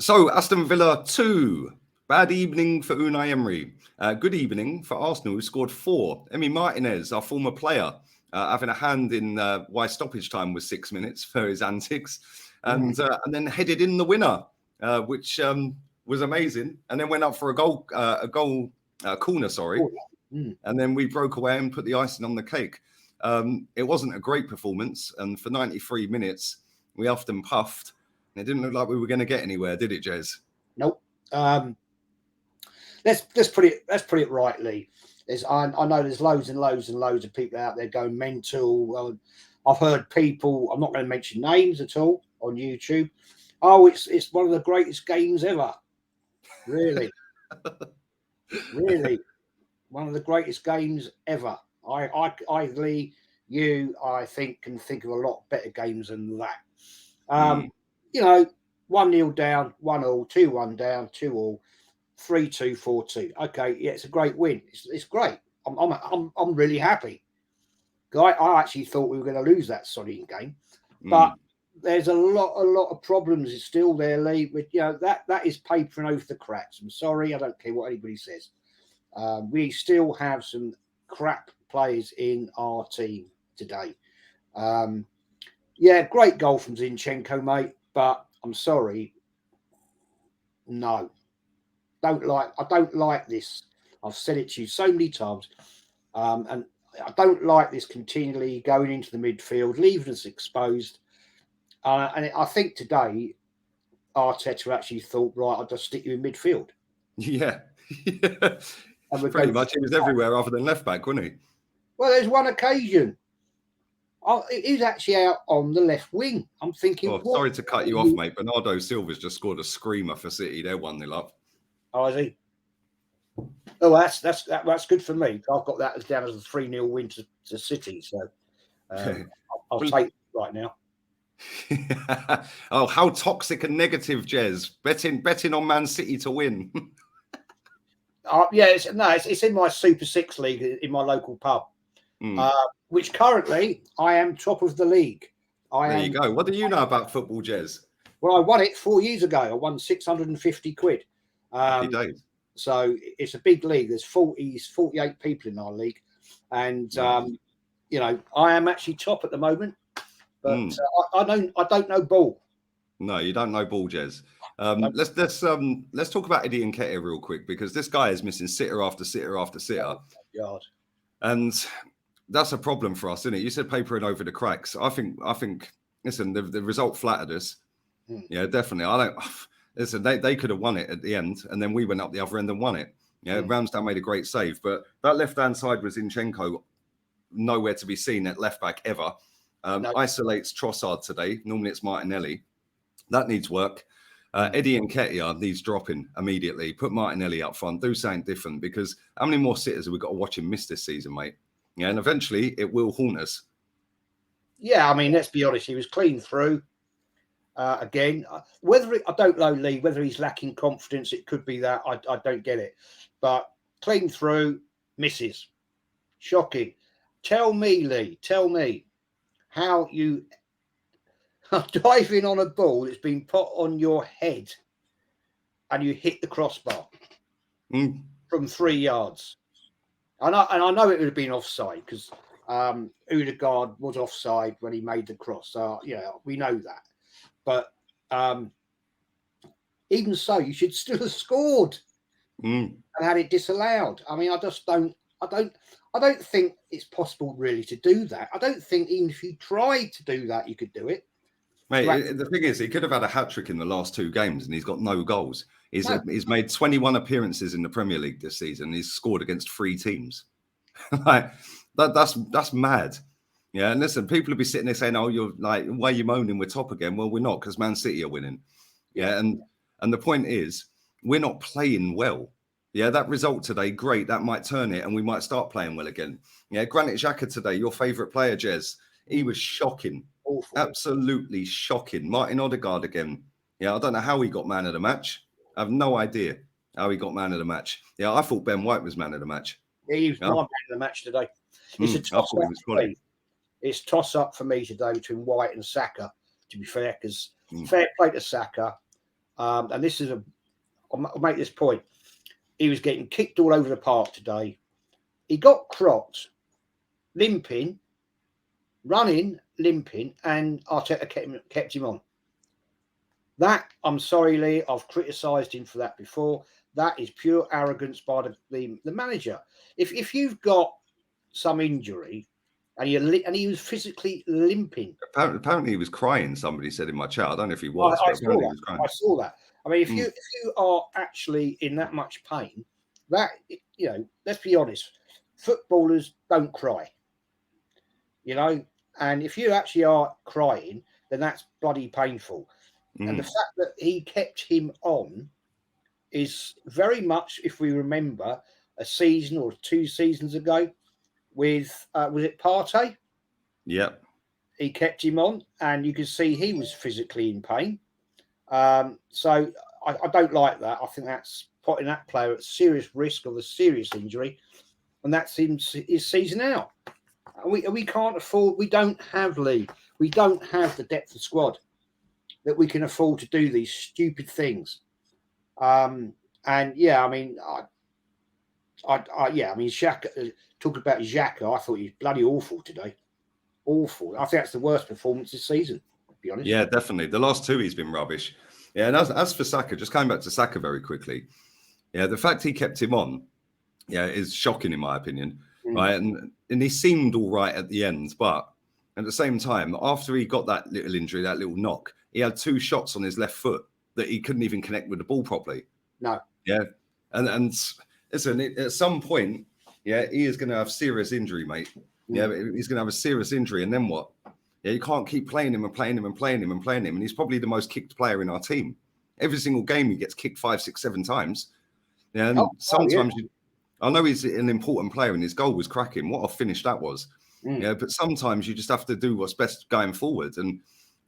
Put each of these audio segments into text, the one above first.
So, Aston Villa 2. Bad evening for Unai Emery. Good evening for Arsenal, who scored 4. Emi Martinez, our former player, having a hand in why stoppage time was 6 minutes for his antics. And then headed in the winner, which was amazing. And then went up for a goal corner, sorry. And then we broke away and put the icing on the cake. It wasn't a great performance. And for 93 minutes, we huffed and puffed. It didn't look like we were going to get anywhere, did it, Jez? Nope. Let's put it rightly. I know there's loads and loads and loads of people out there going mental. I've heard people. I'm not going to mention names at all on YouTube. Oh, it's one of the greatest games ever. Really, really, one of the greatest games ever. I think can think of a lot better games than that. 1-0 down, 1-1, 2-1 down, 2-2, 3-2, 4-2. Okay, yeah, it's a great win. It's great. I'm really happy. I actually thought we were going to lose that Sonny game, but there's a lot of problems. It's still there, Lee. But that is papering over the cracks. I'm sorry, I don't care what anybody says. We still have some crap players in our team today. Great goal from Zinchenko, mate, but I'm sorry. No. I don't like this. I've said it to you so many times. And I don't like this continually going into the midfield, leaving us exposed. And I think today, Arteta actually thought, right, I'll just stick you in midfield. Yeah. Pretty much. He was everywhere other than left back, wasn't he? Well, there's one occasion. He's actually out on the left wing. I'm thinking. Oh, sorry to cut you off, mate. Bernardo Silva's just scored a screamer for City. They're 1-0 up. Oh, is he? Oh, that's good for me. I've got that as down as a 3-0 win to City. So I'll take it right now. Oh, how toxic and negative, Jez. Betting on Man City to win. It's in my Super 6 league in my local pub. Which currently I am top of the league. There you go. What do you know about football, Jez? Well, I won it 4 years ago. I won 650 quid. Happy days. So it's a big league. There's 48 people in our league. And, I am actually top at the moment. But I don't know ball. No, you don't know ball, Jez. Let's talk about Eddie Nketiah real quick, because this guy is missing sitter after sitter after sitter. God. And that's a problem for us, isn't it? You said papering over the cracks. I think. Listen, the result flattered us. Yeah, definitely. Listen, they could have won it at the end, and then we went up the other end and won it. Yeah, Ramsdale made a great save, but that left-hand side was Zinchenko, nowhere to be seen at left back ever. Isolates Trossard today. Normally it's Martinelli. That needs work. Eddie Nketiah needs dropping immediately. Put Martinelli up front. Do something different, because how many more sitters have we got to watch him miss this season, mate? Yeah, and eventually it will haunt us. Yeah, I mean, let's be honest. He was clean through. Again, I don't know, Lee, whether he's lacking confidence. It could be that. I don't get it. But clean through, misses. Shocking. Tell me, Lee, how you are diving on a ball that's been put on your head and you hit the crossbar from 3 yards. And I know it would have been offside, because Odegaard was offside when he made the cross. So, we know that. But even so, you should still have scored and had it disallowed. I mean, I don't think it's possible really to do that. I don't think even if you tried to do that, you could do it. Mate, the thing is, he could have had a hat-trick in the last 2 games, and he's got no goals. He's made 21 appearances in the Premier League this season. He's scored against 3 teams. That's mad. Yeah, and listen, people will be sitting there saying, "Oh, you're like, why are you moaning? We're top again." Well, we're not, because Man City are winning. Yeah, and the point is, we're not playing well. Yeah, that result today, great. That might turn it, and we might start playing well again. Yeah, Granit Xhaka today, your favourite player, Jez, he was shocking. Awful. Absolutely shocking. Martin Odegaard again. Yeah, I don't know how he got man of the match. I have no idea how he got man of the match. Yeah, I thought Ben White was man of the match. Yeah, he was my man of the match today. It's a toss-up for me. It's toss-up for me today between White and Saka, to be fair, because fair play to Saka. and this is I'll make this point. He was getting kicked all over the park today. He got cropped, limping, running, limping, and Arteta kept him on. That, I'm sorry, Lee, I've criticised him for that before. That is pure arrogance by the manager. If you've got some injury and he was physically limping. Apparently he was crying, somebody said in my chat. I don't know if he was, I but apparently he was crying. I saw that. I mean, if you are actually in that much pain, that, let's be honest, footballers don't cry. And if you actually are crying, then that's bloody painful. And the fact that he kept him on is very much, if we remember, a season or 2 seasons ago with, was it Partey? Yep. He kept him on, and you could see he was physically in pain. So I don't like that. I think that's putting that player at serious risk of a serious injury, and that's his season out. We can't afford. We don't have, Lee. We don't have the depth of squad that we can afford to do these stupid things. And yeah, I mean, Saka, talk about Xhaka. I thought he was bloody awful today. Awful. I think that's the worst performance this season, to be honest. Yeah, definitely. The last 2 he's been rubbish. Yeah, and as for Saka, just coming back to Saka very quickly. Yeah, the fact he kept him on, is shocking in my opinion. Right, and he seemed all right at the end, but at the same time, after he got that little injury, that little knock, he had 2 shots on his left foot that he couldn't even connect with the ball properly. No. Yeah, and listen, at some point, he is going to have serious injury, mate. Yeah, he's going to have a serious injury, and then what? Yeah, you can't keep playing him and playing him and playing him and playing him, and he's probably the most kicked player in our team. Every single game he gets kicked 5, 6, 7 times. Yeah, and sometimes I know he's an important player, and his goal was cracking. What a finish that was. Yeah, but sometimes you just have to do what's best going forward, and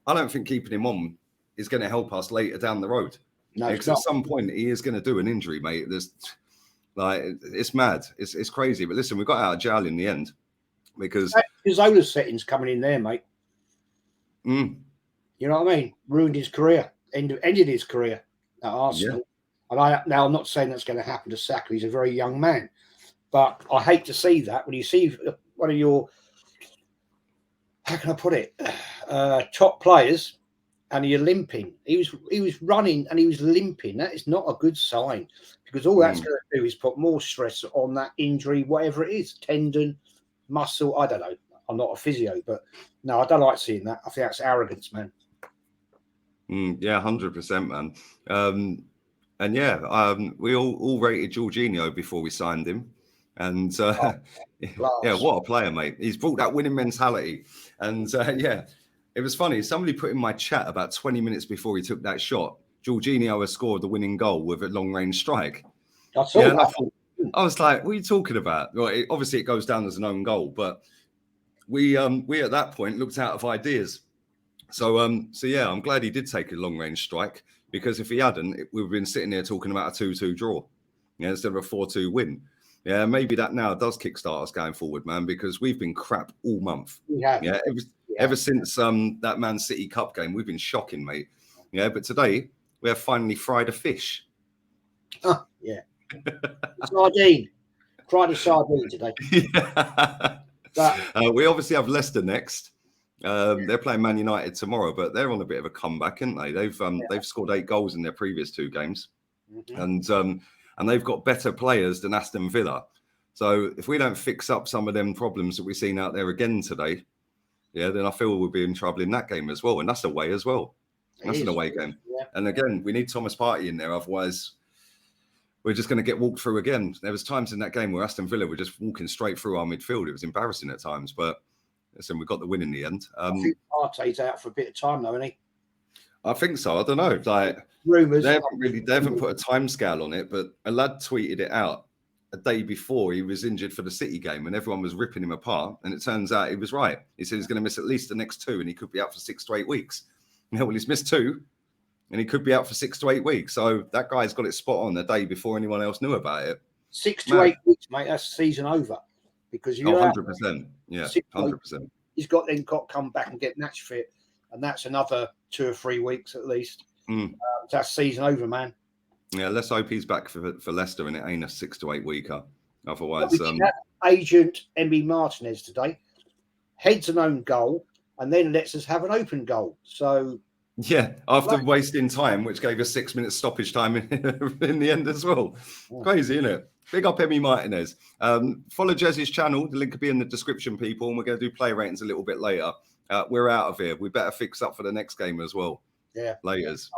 I don't think keeping him on is going to help us later down the road. No, because at some point he is going to do an injury, mate. It's mad. It's crazy. But listen, we got out of jail in the end because Zola's settings coming in there, mate. You know what I mean? Ruined his career, ended his career at Arsenal. Yeah. And I'm not saying that's going to happen to Saka. He's a very young man, but I hate to see that when you see one of your, how can I put it, top players, and you're limping. He was running and he was limping. That is not a good sign, because all that's going to do is put more stress on that injury, whatever it is, tendon, muscle. I don't know. I'm not a physio, but no, I don't like seeing that. I think that's arrogance, man. Yeah, 100%, man. And yeah, we all rated Jorginho before we signed him. And yeah, what a player, mate. He's brought that winning mentality. And yeah, it was funny. Somebody put in my chat about 20 minutes before he took that shot, Jorginho has scored the winning goal with a long-range strike. I saw that. I was like, what are you talking about? Well, obviously it goes down as an own goal, but we at that point looked out of ideas. So yeah, I'm glad he did take a long-range strike, because if he hadn't, we've been sitting here talking about a 2-2 draw, instead of a 4-2 win. Yeah, maybe that now does kickstart us going forward, man, because we've been crap all month. Yeah, ever since that Man City Cup game, we've been shocking, mate. Yeah, but today we have finally fried a fish. Oh, yeah. Sardine. Fried a sardine today. Yeah. We obviously have Leicester next. They're playing Man United tomorrow, but they're on a bit of a comeback, aren't they? They've scored 8 goals in their previous 2 games, and they've got better players than Aston Villa. So if we don't fix up some of them problems that we've seen out there again today, then I feel we'll be in trouble in that game as well, and that's away as well. That's an away game, and again, we need Thomas Partey in there, otherwise we're just going to get walked through again. There was times in that game where Aston Villa were just walking straight through our midfield. It was embarrassing at times, but listen, we got the win in the end. I think Partey's out for a bit of time, though, isn't he? I think so. I don't know. Like, rumours. They haven't put a time scale on it, but a lad tweeted it out a day before he was injured for the City game, and everyone was ripping him apart. And it turns out he was right. He said he's going to miss at least the next 2, and he could be out for 6 to 8 weeks. Well, he's missed 2, and he could be out for 6 to 8 weeks. So that guy's got it spot on the day before anyone else knew about it. 6 to 8 weeks, mate. That's season over, because you're 100%. Yeah, 100%. He's got to come back and get match fit, and that's another 2 or 3 weeks at least. That's season over, man. Yeah, let's hope he's back for Leicester and it ain't a 6 to 8 weeker. Otherwise, we did have agent Emmy Martinez today heads an own goal and then lets us have an open goal. So yeah, after wasting time, which gave us 6 minutes stoppage time in the end as well. Crazy, isn't it? Big up Emmy Martinez. Follow JEZ'S channel. The link will be in the description, people. And we're going to do play ratings a little bit later. We're out of here. We better fix up for the next game as well. Yeah. Laters.